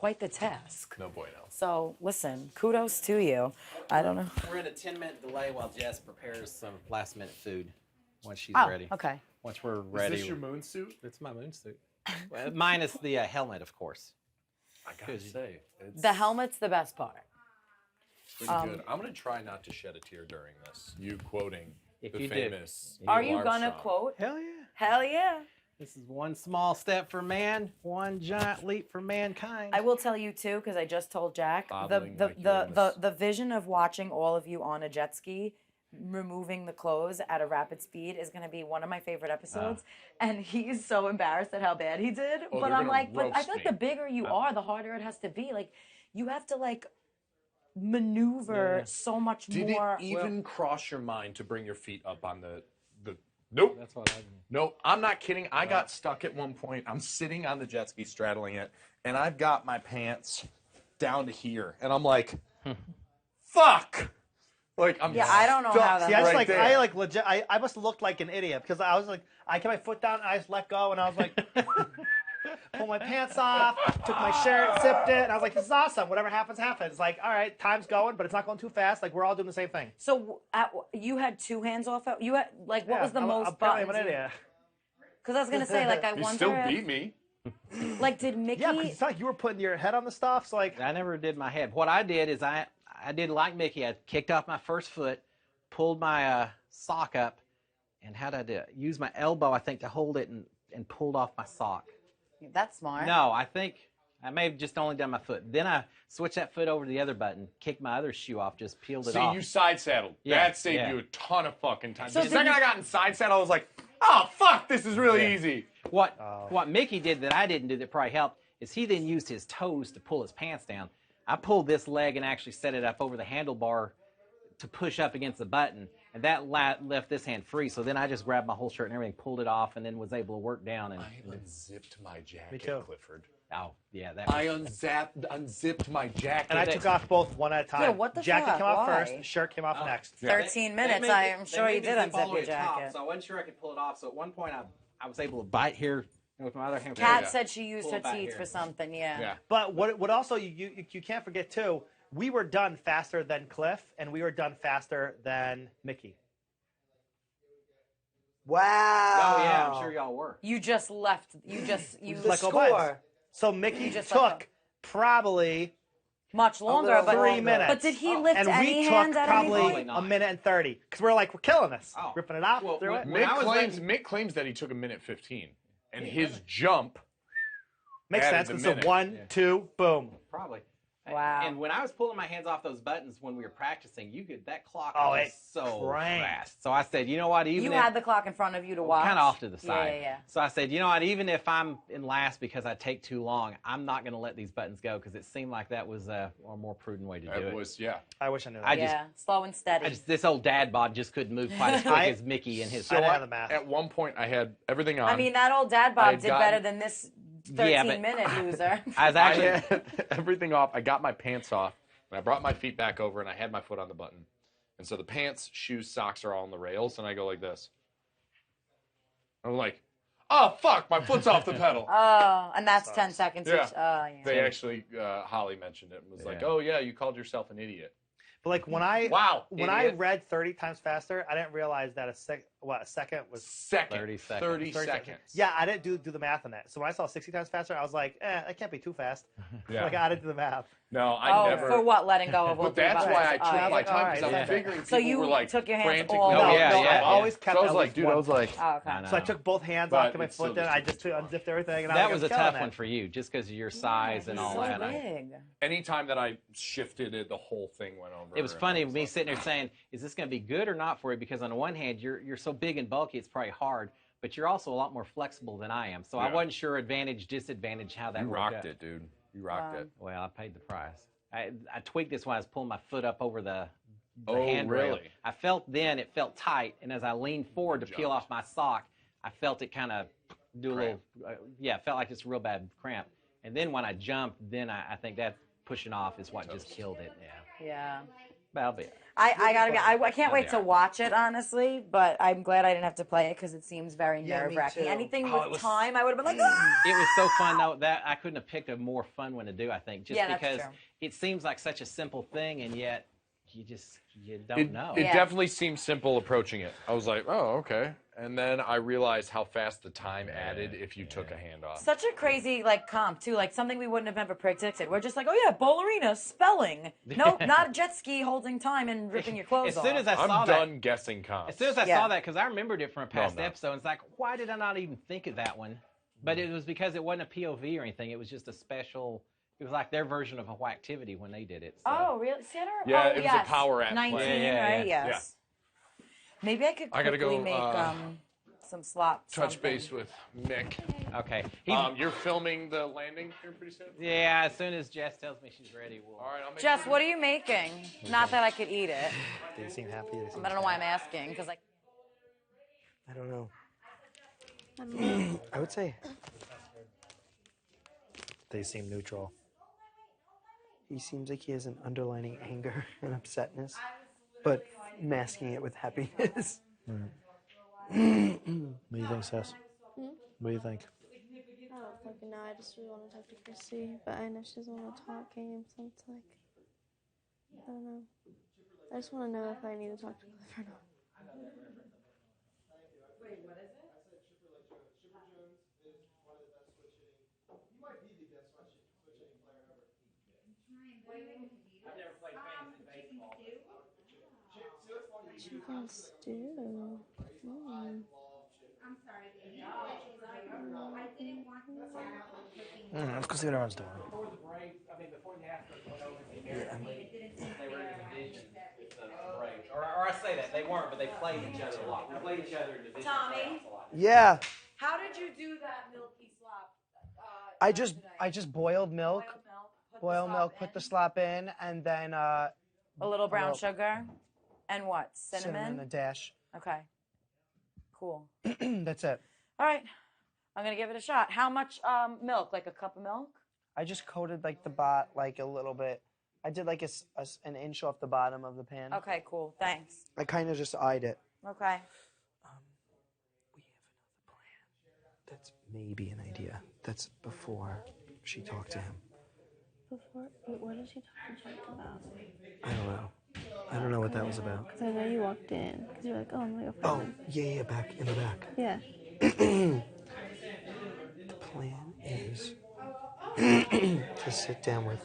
quite the task. No bueno. So listen, kudos to you. I don't know. We're in a 10-minute delay while Jess prepares some last-minute food once she's Oh, ready. okay. Once we're ready. Is this your moon suit? It's my moon suit. Minus the helmet, of course. I gotta say, it's The helmet's the best part. pretty good. I'm gonna try not to shed a tear during this. You quoting If the you do. famous. Are Neil you gonna Armstrong. quote? Hell yeah. Hell yeah. This is one small step for man, one giant leap for mankind. I will tell you too, because I just told Jack Bobbling like the vision of watching all of you on a jet ski, removing the clothes at a rapid speed is going to be one of my favorite episodes. And he's so embarrassed at how bad he did. Oh, but they're I'm gonna like, but I roast feel like me. the bigger you are, the harder it has to be. Like, you have to like maneuver so much Did more. it even cross your mind to bring your feet up on the? Nope. That's what I do. No, I'm not kidding. I got stuck at one point. I'm sitting on the jet ski straddling it, and I've got my pants down to here, and I'm like, fuck. Like I'm Yeah, I don't know stuck how that See, I just right like there. I like legit. I must have looked like an idiot because I was like, I kept my foot down, and I just let go, and I was like, pulled my pants off, took my shirt, zipped it, and I was like, this is awesome. Whatever happens, happens. Like, all right, time's going, but it's not going too fast. Like, we're all doing the same thing. So you had two hands off. You had like what Yeah, was the most apparently buttons? I'm an idiot. Because I was gonna say like I You wonder. still if- beat me. Like did Mickey? Yeah, because it's not like you were putting your head on the stuff. So like, I never did my head. What I did is I did like Mickey. I kicked off my first foot, pulled my sock up, and how did I do it? Use my elbow, I think, to hold it and pulled off my sock. That's smart. No, I think I may have just only done my foot. Then I switched that foot over to the other button, kicked my other shoe off, just peeled it See, off. you side saddled. Yeah, That saved yeah. you a ton of fucking time. So the did second you- I got in side saddle, I was like, oh fuck, this is really easy. What Mickey did that I didn't do that probably helped is he then used his toes to pull his pants down. I pulled this leg and actually set it up over the handlebar to push up against the button, and that left this hand free. So then I just grabbed my whole shirt and everything, pulled it off, and then was able to work down. And I unzipped my jacket, Me too. Clifford. oh yeah, that. I unzipped my jacket. and I took off both one at a time. Yeah, what the Jacket fuck? came off Why? first, shirt came off next. 13 minutes. I am sure you did unzip your jacket. So I wasn't sure I could pull it off. So at one point I was able to bite here with my other hand. Kat Yeah. said she used Pull her it back teeth here. for something. Yeah. Yeah. But what also you can't forget too, we were done faster than Cliff, and we were done faster than Mickey. Wow. Oh yeah, I'm sure y'all were. You just left. You Let go score. buttons. So Mickey just let go. took probably much longer, little but 3 minutes. But did he lift and any we hands took at any probably point? a minute and 30 because we're like, we're killing this, Oh. ripping it off Well, through it. when I was Mick claims that he took a minute 15, and his jump. Makes added sense. the And so minute. 1, 2, boom. Probably. Wow. And when I was pulling my hands off those buttons when we were practicing, that clock Oh, was it so cranked. fast. So I said, you know what? Even You if, had the clock in front of you to watch. kind of off to the side. Yeah, yeah. So I said, you know what? Even if I'm in last because I take too long, I'm not going to let these buttons go because it seemed like that was a more prudent way to do It it. was, yeah. I wish I knew that. I I, just- Yeah. Slow and steady. This old dad bod just couldn't move quite as quick I- as Mickey and his. didn't have the math. At one point, I had everything on. I mean, that old dad I Bob had did gotten- better than this 13-minute loser. I was I actually. had everything off. I got my pants off, and I brought my feet back over, and I had my foot on the button. And so the pants, shoes, socks are all on the rails, and I go like this. I'm like, oh, fuck, my foot's off the pedal. Oh, and that's 10 seconds. Yeah. Each. Oh, yeah. They actually, Holly mentioned it and was like, Yeah. oh, yeah, you called yourself an idiot. But like when I Wow. when idiot. I read 30 times faster, I didn't realize that a second was Second. 30 seconds. 30 30 seconds. Yeah, I didn't do the math on that. So when I saw 60 times faster, I was like, that can't be too fast. Yeah. Like I didn't do the math. No, I Oh, never. for what? Letting go of all But that's three why I buttons. took Oh, my yeah. time because I Alright, was yeah. figuring So people you were like took your hands frantically. all No, Oh, yeah, no, yeah, I yeah. always kept So I was at like, least dude, one. I was like, Oh, okay. I know. So I took both hands But off, took my it still foot in, just I took just too long. unzipped everything, and I That was, was a like, I'm tough killing one it. for you, just because of your size and He's all so that. big. anytime that I shifted it, the whole thing went over. It was and funny I was me like, sitting there saying, "Is this going to be good or not for you?" Because on the one hand, you're so big and bulky, it's probably hard, but you're also a lot more flexible than I am. So I Yeah. wasn't sure advantage disadvantage how that You worked rocked out. it, dude. You rocked it. Well, I paid the price. I tweaked this when I was pulling my foot up over the Oh, handrail. really? I felt then it felt tight, and as I leaned forward to peel Jumped. off my sock, I felt it kind of do a Cramp. little, it felt like it's a real bad cramp. And then when I jumped, then I think that pushing off is what just killed it. Yeah. Yeah. That'll be. I gotta be. I can't wait be to all right. watch it honestly, but I'm glad I didn't have to play it because it seems very Yeah, me nerve wracking. too. Anything Oh, it with was- time, I would have been like, ah! It was so fun though that I couldn't have picked a more fun one to do. I think just Yeah, that's because true. it seems like such a simple thing, and yet you don't know. It Yeah. definitely seemed simple approaching it. I was like, oh, okay. And then I realized how fast the time added if you took a hand off. Such a crazy like comp too, like something we wouldn't have ever predicted. We're just like, oh yeah, ballerina spelling. Nope, not a jet ski holding time and ripping your clothes As soon off. as I saw I'm that, done guessing comps. as soon as I Yeah. saw that, because I remembered it from a past No. episode, it's like, why did I not even think of that one? But it was because it wasn't a POV or anything. It was just a special. It was like their version of a Whacktivity when they did it. So. Oh really? See, I don't Yeah, oh, it was a yes. power app 19, play. Yeah, right? yeah. Yes. Maybe I could I gotta quickly go, make some slop. Touch something. base with Mick. Okay. You're filming the landing here pretty soon? Yeah, as soon as Jess tells me she's ready, we'll. All right, I'll make Jess, sure. what are you making? Not that I could eat it. They seem happy. They seem I don't know why I'm asking because like. I don't know. I would say they seem neutral. He seems like he has an underlining anger and upsetness, but masking it with happiness. What do you think, Sess? What do you think? I don't fucking know. I just really want to talk to Chrissy, but I know she doesn't want to talk games, so it's like, I don't know. I just want to know if I need to talk to Cliff or not. Chicken stew. Let's go see what everyone's doing. Or I say that they weren't, but they played each other a lot. We played each other individually. Tommy, Yeah, how did you do that milky slop? I just boiled milk, put the in, slop in, and then a little brown little- sugar, and what? cinnamon, a dash. Okay. Cool. That's it. All right. I'm gonna give it a shot. How much milk? Like a cup of milk? I just coated like the bot like a little bit. I did like an inch off the bottom of the pan. Okay, cool. Thanks. I kind of just eyed it. Okay. We have another plan. That's maybe an idea. That's before she talked to him. What did she talk to Jake about? I don't know. I don't know what that was about. Because I know you walked in. Because you're like, oh, I'm going to go Oh, find him. yeah, back in the back. Yeah. The plan is to sit down with.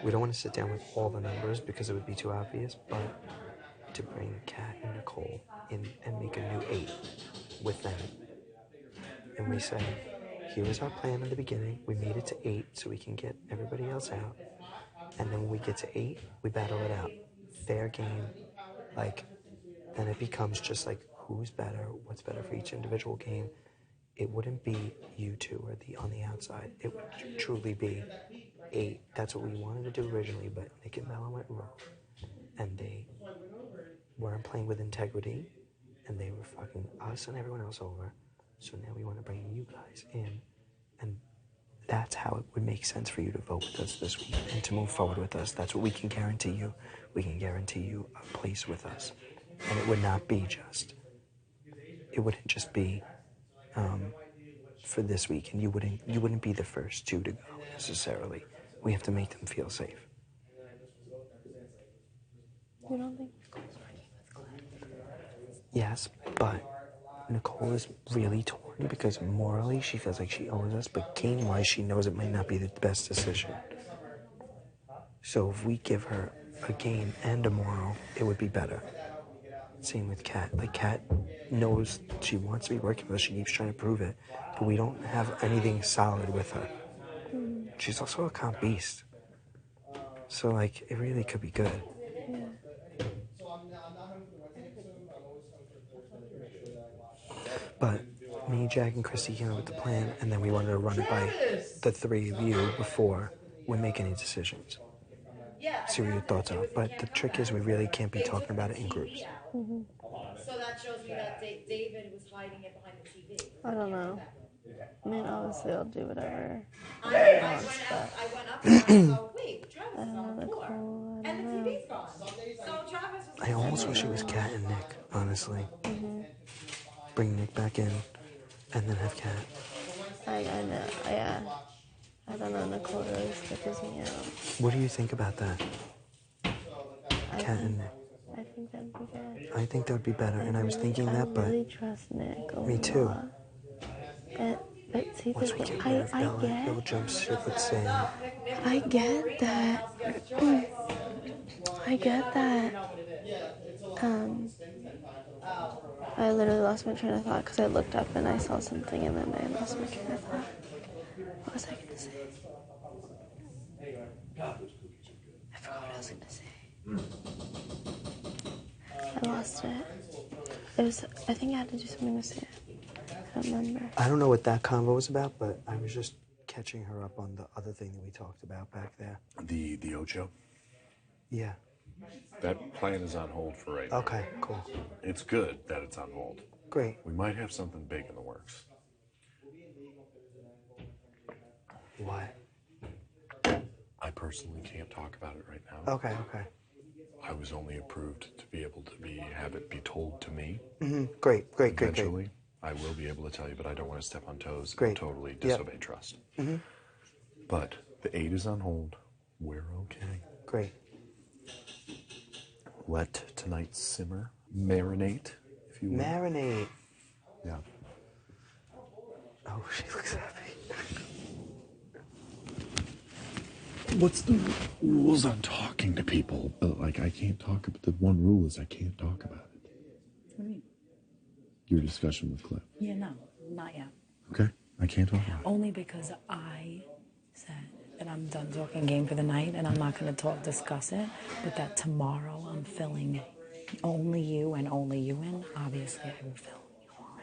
We don't want to sit down with all the numbers because it would be too obvious, but to bring Kat and Nicole in and make a new 8 with them. And we say, here was our plan in the beginning. We made it to 8 so we can get everybody else out. And then when we get to 8, we battle it out. Fair game. Like, then it becomes just like who's better, what's better for each individual game. It wouldn't be you two or on the outside. It would truly be 8. That's what we wanted to do originally, but Nick and Bella went wrong. And they weren't playing with integrity, and they were fucking us and everyone else over. So now we want to bring you guys in, and that's how it would make sense for you to vote with us this week and to move forward with us. That's what we can guarantee you. We can guarantee you a place with us. And it would not be just, it wouldn't just be for this week, and you wouldn't be the first two to go necessarily. We have to make them feel safe. You don't think Nicole's working with Cliff? Yes, but Nicole is really torn because morally she feels like she owes us, but game-wise she knows it might not be the best decision. So if we give her a game and a moral, it would be better. Same with Kat. Like, Kat knows she wants to be working with us. She keeps trying to prove it, but we don't have anything solid with her. She's also a comp beast. So, like, it really could be good. But me, Jack, and Christy came up with the plan, and then we wanted to run it by the three of you before we make any decisions. See what your thoughts are. But the trick is we really can't be talking about it in groups. So that shows me that David was hiding it behind the TV. I don't know. I mean, obviously, I'll do whatever. I went up and I go, wait, Travis I is don't on know, the floor. Nicole. I And the don't know. TV's honestly. Bring Nick back in, and then have Kat. I know, yeah. I don't know, Nicole really sketches me out. What do you think about that? I Kat and think, Nick. I think that'd be good. I think that would be better, and I was thinking that, but I really trust Nick a me too. lot. But see, once we get rid of Bill jumps ship with Sam. I get that. I get that. I literally lost my train of thought because I looked up and I saw something and then I lost my train of thought. What was I going to say? I forgot what I was going to say. I lost it. It was, I think I had to do something with Sam. I don't remember. I don't know what that convo was about, but I was just catching her up on the other thing that we talked about back there. The Ocho? Yeah. That plan is on hold for right now. Okay, cool. It's good that it's on hold. Great. We might have something big in the works. What? I personally can't talk about it right now. Okay. I was only approved to be able to have it be told to me. Great. Eventually, I will be able to tell you, but I don't want to step on toes and totally disobey trust. But the 8 is on hold. We're okay. Great. Let tonight simmer, marinate, if you will. Marinate. Yeah. Oh, she looks happy. What's the rules on talking to people? Like, I can't talk about the one rule is I can't talk about it. What do you mean? Your discussion with Cliff. Yeah, no, not yet. Okay, I can't talk about it. Only because I said that I'm done talking game for the night and I'm not going to discuss it, but that tomorrow I'm filling only you and only you in. Obviously, I will fill you all.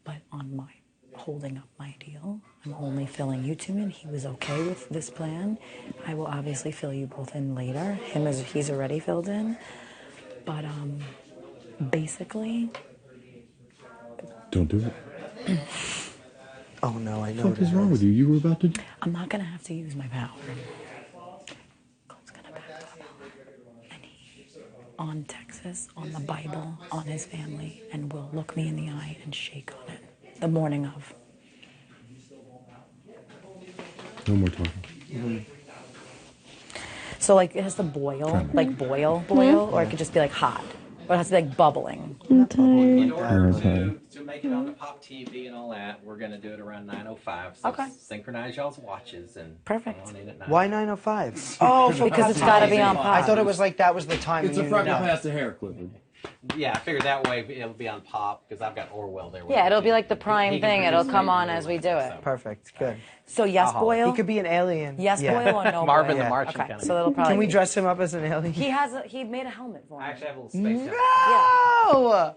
But on my holding up my deal, I'm only filling you two in. He was okay with this plan. I will obviously fill you both in later. He's already filled in. But basically, Don't do it. Oh no, I know. What is wrong with you? You were about to. I'm not gonna have to use my power. God's gonna back up. And he's on Texas, on the Bible, on his family, and will look me in the eye and shake on it the morning of. No more talking. So like it has to boil, like boil, or it could just be like hot. Or it has to be like bubbling. In order to make it on the Pop TV and all that, we're going to do it around 9:05. So Okay. synchronize y'all's watches and Perfect. on in at 9. Why 9:05? Oh, Because it's got to be on I pop. thought it was like that was the time. It's a freckle past the hair, Clifford. Yeah, I figured that way it'll be on Pop because I've got Orwell there. with Yeah, me, it'll too. be like the prime He can thing. It'll produce come it on and as we do it. Perfect. Good. So yes, I'll holler. boil. He could be an alien. Yes, boil or no Marvin boil? the Martian Okay, kind of so guy. it'll probably. Can we be- dress him up as an alien? He made a helmet for I me. actually have a little space helmet. Oh!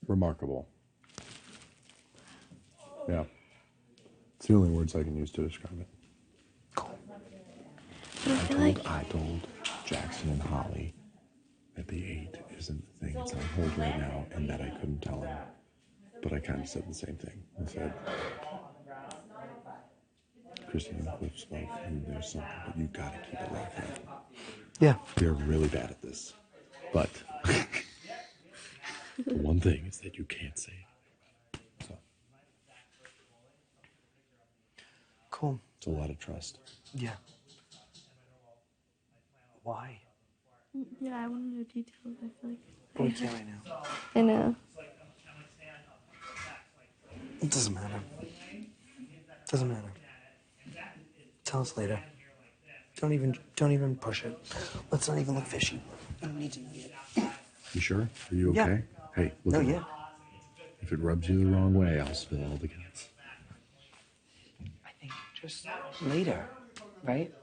Remarkable. Yeah. It's the only words I can use to describe it. I told Jackson and Holly that the 8 isn't the thing. It's on hold right now, and that I couldn't tell him. But I kind of said the same thing. I said, Christine and Cliff spoke, and there's something, but you gotta keep it locked up. Yeah. They're really bad at this. But the one thing is that you can't say it. So Cool. it's a lot of trust. Yeah. Why? Yeah, I want to know details. I feel like. We can't right now. I know. It doesn't matter. Doesn't matter. Tell us later. Don't even push it. Let's not even look fishy. I don't need to know yet. You sure? Are you okay? Yeah. Hey, look No, at me. yeah. If it rubs you the wrong way, I'll spill all the guts. I think just later, right?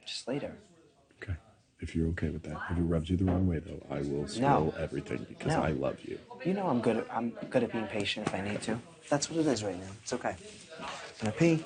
Just later. Okay. If you're okay with that. If it rubs you the wrong way, though, I will spill everything because No. I love you. You know I'm good at being patient if I need to. That's what it is right now. It's okay. I'm gonna pee.